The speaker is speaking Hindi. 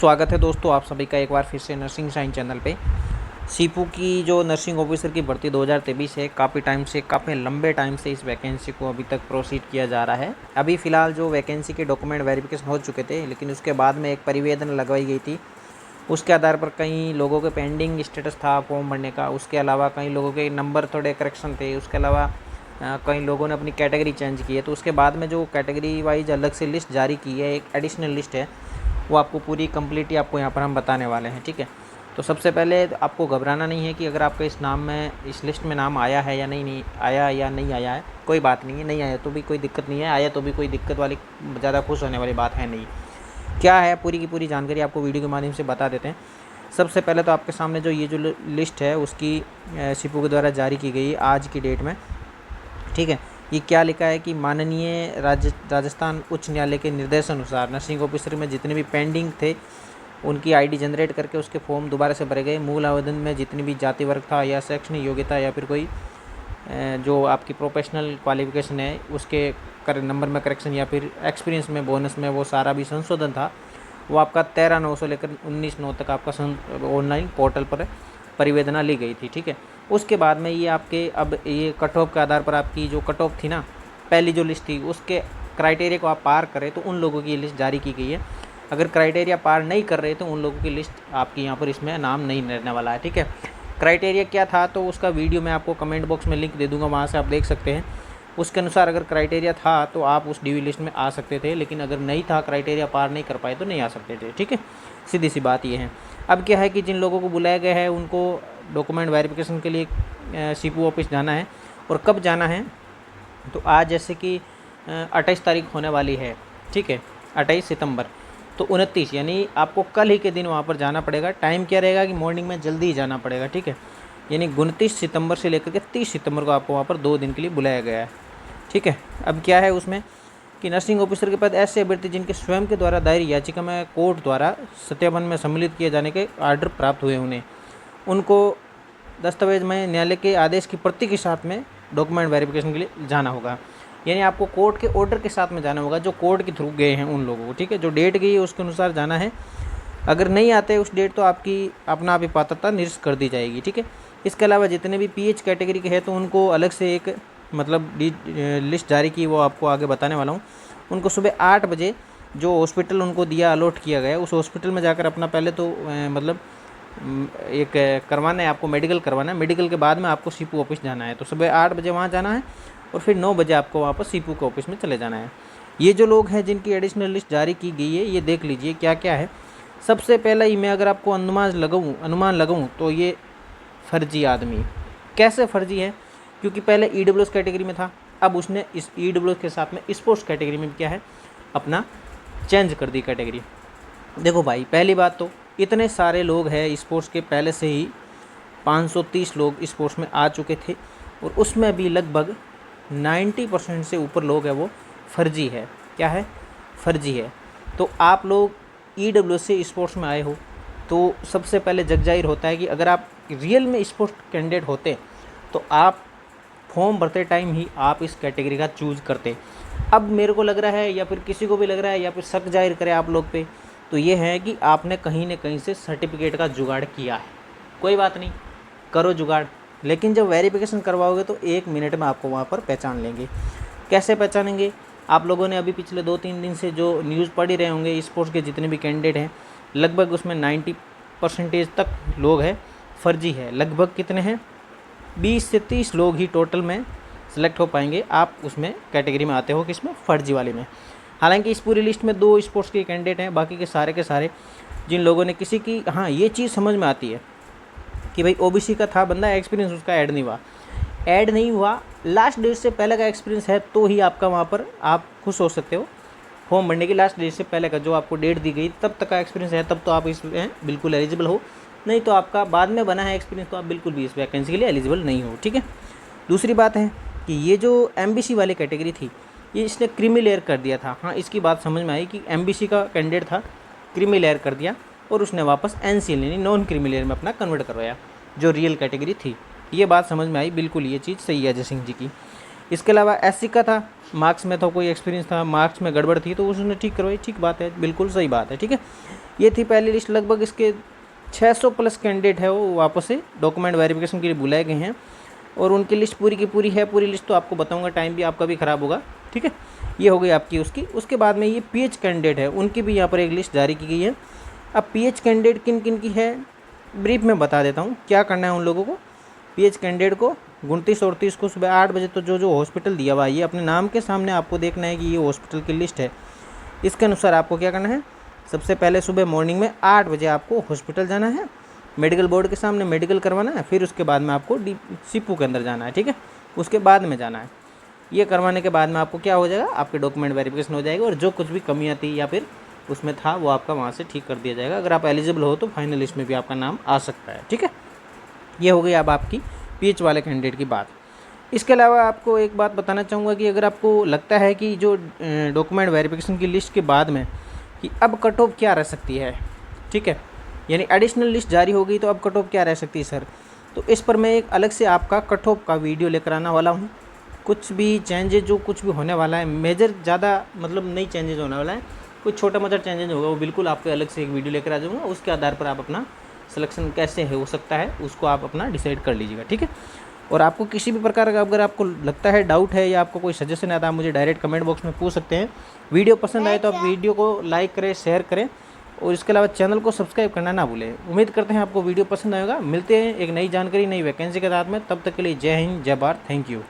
स्वागत है दोस्तों आप सभी का एक बार फिर से नर्सिंग साइन चैनल पे। सीपू की जो नर्सिंग ऑफिसर की भर्ती 2023 है, काफ़ी टाइम से, काफ़ी लंबे टाइम से इस वैकेंसी को अभी तक प्रोसीड किया जा रहा है। अभी फ़िलहाल जो वैकेंसी के डॉक्यूमेंट वेरिफिकेशन हो चुके थे, लेकिन उसके बाद में एक परिवेदन लगवाई गई थी। उसके आधार पर कई लोगों के पेंडिंग स्टेटस था फॉर्म भरने का। उसके अलावा कई लोगों के नंबर थोड़े करेक्शन थे। उसके अलावा कई लोगों ने अपनी कैटेगरी चेंज की है। तो उसके बाद में जो कैटेगरी वाइज अलग से लिस्ट जारी की है, एक एडिशनल लिस्ट है, वो आपको पूरी कंप्लीट ही आपको यहाँ पर हम बताने वाले हैं। ठीक है, तो सबसे पहले आपको घबराना नहीं है कि अगर आपका इस नाम में, इस लिस्ट में नाम आया है या नहीं आया या नहीं आया है, कोई बात नहीं है। नहीं आया तो भी कोई दिक्कत नहीं है, आया तो भी कोई दिक्कत वाली, ज़्यादा खुश होने वाली बात है नहीं। क्या है पूरी की पूरी जानकारी आपको वीडियो के माध्यम से बता देते हैं। सबसे पहले तो आपके सामने जो ये जो लिस्ट है उसकी सीपू के द्वारा जारी की गई आज की डेट में। ठीक है, ये क्या लिखा है कि माननीय राजस्थान उच्च न्यायालय के निर्देशानुसार नर्सिंग ऑफिसर में जितने भी पेंडिंग थे उनकी आईडी जनरेट करके उसके फॉर्म दोबारा से भरे गए। मूल आवेदन में जितनी भी जाति वर्ग था या शैक्षणिक योग्यता या फिर कोई जो आपकी प्रोफेशनल क्वालिफिकेशन है उसके नंबर में करेक्शन या फिर एक्सपीरियंस में, बोनस में, वो सारा भी संशोधन था। वो आपका 13/9 से लेकर 19/9 तक आपका ऑनलाइन पोर्टल पर परिवेदना ली गई थी। ठीक है, उसके बाद में ये आपके अब ये कट ऑफ के आधार पर आपकी जो कट ऑफ थी ना, पहली जो लिस्ट थी उसके क्राइटेरिया को आप पार करें तो उन लोगों की लिस्ट जारी की गई है। अगर क्राइटेरिया पार नहीं कर रहे तो उन लोगों की लिस्ट आपकी यहाँ पर इसमें नाम नहीं रहने वाला है। ठीक है, क्राइटेरिया क्या था तो उसका वीडियो मैं आपको कमेंट बॉक्स में लिंक दे दूँगा, वहाँ से आप देख सकते हैं। उसके अनुसार अगर क्राइटेरिया था तो आप उस डीवी लिस्ट में आ सकते थे, लेकिन अगर नहीं था, क्राइटेरिया पार नहीं कर पाए तो नहीं आ सकते थे। ठीक है, सीधी सी बात ये है। अब क्या है कि जिन लोगों को बुलाया गया है उनको डॉक्यूमेंट वेरिफिकेशन के लिए सीपू ऑफिस जाना है। और कब जाना है तो आज जैसे कि 28 तारीख होने वाली है। ठीक है, 28 सितंबर, तो 29 यानी आपको कल ही के दिन वहाँ पर जाना पड़ेगा। टाइम क्या रहेगा कि मॉर्निंग में जल्दी ही जाना पड़ेगा। ठीक है, यानी 29 सितंबर से लेकर के 30 सितंबर को आपको वहाँ पर 2 दिन के लिए बुलाया गया है। ठीक है, अब क्या है उसमें कि नर्सिंग ऑफिसर के पद ऐसे अभ्यर्थी जिनके स्वयं के द्वारा दायर याचिका में कोर्ट द्वारा सत्यापन में सम्मिलित किए जाने के आर्डर प्राप्त हुए, उनको दस्तावेज में न्यायालय के आदेश की प्रति के साथ में डॉक्यूमेंट वेरिफिकेशन के लिए जाना होगा। यानी आपको कोर्ट के ऑर्डर के साथ में जाना होगा, जो कोर्ट के थ्रू गए हैं उन लोगों को। ठीक है, जो डेट गई है उसके अनुसार जाना है। अगर नहीं आते उस डेट तो आपकी अपना आप ही पात्रता निरस्त कर दी जाएगी। ठीक है, इसके अलावा जितने भी पीएच कैटेगरी के हैं तो उनको अलग से एक लिस्ट जारी की, वो आपको आगे बताने वाला हूँ। उनको सुबह 8 बजे जो हॉस्पिटल उनको दिया, अलॉट किया गया, उस हॉस्पिटल में जाकर अपना पहले तो एक करवाना है, आपको मेडिकल करवाना है। मेडिकल के बाद में आपको सीपू ऑफिस जाना है। तो सुबह 8 बजे वहाँ जाना है और फिर 9 बजे आपको वहाँ पर सीपू के ऑफिस में चले जाना है। ये जो लोग हैं जिनकी एडिशनल लिस्ट जारी की गई है, ये देख लीजिए क्या क्या है। सबसे पहला ही मैं अगर आपको अनुमान लगाऊँ तो ये फर्जी आदमी। कैसे फर्जी है? क्योंकि पहले ईडब्ल्यूएस कैटेगरी में था, अब उसने इस ईडब्ल्यूएस के साथ में स्पोर्ट्स कैटेगरी में क्या है, अपना चेंज कर दी कैटेगरी। देखो भाई, पहली बात तो इतने सारे लोग हैं स्पोर्ट्स के, पहले से ही 530 लोग स्पोर्ट्स में आ चुके थे और उसमें भी लगभग 90% से ऊपर लोग हैं वो फर्जी है। क्या है? फर्जी है। तो आप लोग ईडब्ल्यूएस से स्पोर्ट्स में आए हो तो सबसे पहले जग जाहिर होता है कि अगर आप रियल में स्पोर्ट्स कैंडिडेट होते तो आप फॉर्म भरते टाइम ही आप इस कैटेगरी का चूज़ करते। अब मेरे को लग रहा है या फिर किसी को भी लग रहा है या फिर शक जाहिर करे आप लोग पे, तो ये है कि आपने कहीं न कहीं से सर्टिफिकेट का जुगाड़ किया है। कोई बात नहीं, करो जुगाड़, लेकिन जब वेरिफिकेशन करवाओगे तो 1 मिनट में आपको वहाँ पर पहचान लेंगे। कैसे पहचानेंगे? आप लोगों ने अभी पिछले 2-3 दिन से जो न्यूज़ पढ़ ही रहे होंगे, स्पोर्ट्स के जितने भी कैंडिडेट हैं लगभग उसमें 90% तक लोग हैं फर्जी है। लगभग कितने हैं? 20 से 30 लोग ही टोटल में सिलेक्ट हो पाएंगे। आप उसमें कैटेगरी में आते हो, किसमें? फर्जी वाले में। हालांकि इस पूरी लिस्ट में 2 स्पोर्ट्स के कैंडिडेट हैं, बाकी के सारे जिन लोगों ने किसी की, हाँ ये चीज़ समझ में आती है कि भाई ओबीसी का था बंदा, एक्सपीरियंस उसका ऐड नहीं हुआ, लास्ट डेट से पहले का एक्सपीरियंस है तो ही आपका वहाँ पर आप खुश हो सकते हो। फॉर्म भरने की लास्ट डेट से पहले का जो आपको डेट दी गई तब तक का एक्सपीरियंस है, तब तो आप इसमें बिल्कुल एलिजिबल हो। नहीं तो आपका बाद में बना है एक्सपीरियंस तो आप बिल्कुल भी इस वैकेंसी के लिए एलिजिबल नहीं हो। ठीक है, दूसरी बात है कि ये जो एमबीसी वाली कैटेगरी थी ये इसने क्रीमी लेयर कर दिया था। हाँ, इसकी बात समझ में आई कि एमबीसी का कैंडिडेट था, क्रीमी लेयर कर दिया और उसने वापस एनसीएल यानी नॉन क्रीमी लेयर में अपना कन्वर्ट करवाया जो रियल कैटेगरी थी। ये बात समझ में आई, बिल्कुल ये चीज़ सही है अजय सिंह जी की। इसके अलावा एससी का था, मार्क्स में तो कोई एक्सपीरियंस था, मार्क्स में गड़बड़ थी तो उसने ठीक करवाई, ठीक बात है, बिल्कुल सही बात है, ठीक है। ये थी पहली लिस्ट। लगभग इसके 600 प्लस कैंडिडेट है वो वापस से डॉक्यूमेंट वेरिफिकेशन के लिए बुलाए गए हैं और उनकी लिस्ट पूरी की पूरी है। पूरी लिस्ट तो आपको बताऊंगा, टाइम भी आपका भी ख़राब होगा, ठीक है। ये हो गई आपकी उसकी। उसके बाद में ये पीएच कैंडिडेट है, उनकी भी यहाँ पर एक लिस्ट जारी की गई है। अब पीएच कैंडिडेट किन किन की है ब्रीफ में बता देता हूँ क्या करना है उन लोगों को। पीएच कैंडिडेट को 29 और 30 को सुबह 8 बजे तो जो हॉस्पिटल दिया हुआ है ये अपने नाम के सामने आपको देखना है कि ये हॉस्पिटल की लिस्ट है। इसके अनुसार आपको क्या करना है, सबसे पहले सुबह मॉर्निंग में 8 बजे आपको हॉस्पिटल जाना है, मेडिकल बोर्ड के सामने मेडिकल करवाना है, फिर उसके बाद में आपको सीपू के अंदर जाना है, ठीक है, उसके बाद में जाना है। ये करवाने के बाद में आपको क्या हो जाएगा, आपके डॉक्यूमेंट वेरिफिकेशन हो जाएगा और जो कुछ भी कमियाँ थी या फिर उसमें था वो आपका वहाँ से ठीक कर दिया जाएगा। अगर आप एलिजिबल हो तो फाइनल लिस्ट में भी आपका नाम आ सकता है, ठीक है। ये हो गई अब आपकी पीएच वाले कैंडिडेट की बात। इसके अलावा आपको एक बात बताना चाहूँगा कि अगर आपको लगता है कि जो डॉक्यूमेंट वेरिफिकेशन की लिस्ट के बाद में कि अब कट ऑफ क्या रह सकती है, ठीक है, यानी एडिशनल लिस्ट जारी हो गई तो अब कट ऑफ क्या रह सकती है सर, तो इस पर मैं एक अलग से आपका कट ऑफ का वीडियो लेकर आने वाला हूँ। कुछ भी चेंजेज जो कुछ भी होने वाला है, मेजर ज़्यादा मतलब नहीं चेंजेज होने वाला है, कुछ छोटा मोटा चेंजेज होगा वो बिल्कुल आपको अलग से एक वीडियो लेकर आ जाऊँगा। उसके आधार पर आप अपना सिलेक्शन कैसे है हो सकता है उसको आप अपना डिसाइड कर लीजिएगा, ठीक है। और आपको किसी भी प्रकार का अगर आपको लगता है डाउट है या आपको कोई सजेशन है तो आप मुझे डायरेक्ट कमेंट बॉक्स में पूछ सकते हैं। वीडियो पसंद आए तो आप वीडियो को लाइक करें, शेयर करें और इसके अलावा चैनल को सब्सक्राइब करना ना भूलें। उम्मीद करते हैं आपको वीडियो पसंद आएगा। मिलते हैं एक नई जानकारी, नई वैकेंसी के साथ में, तब तक के लिए जय हिंद, जय भारत, थैंक यू।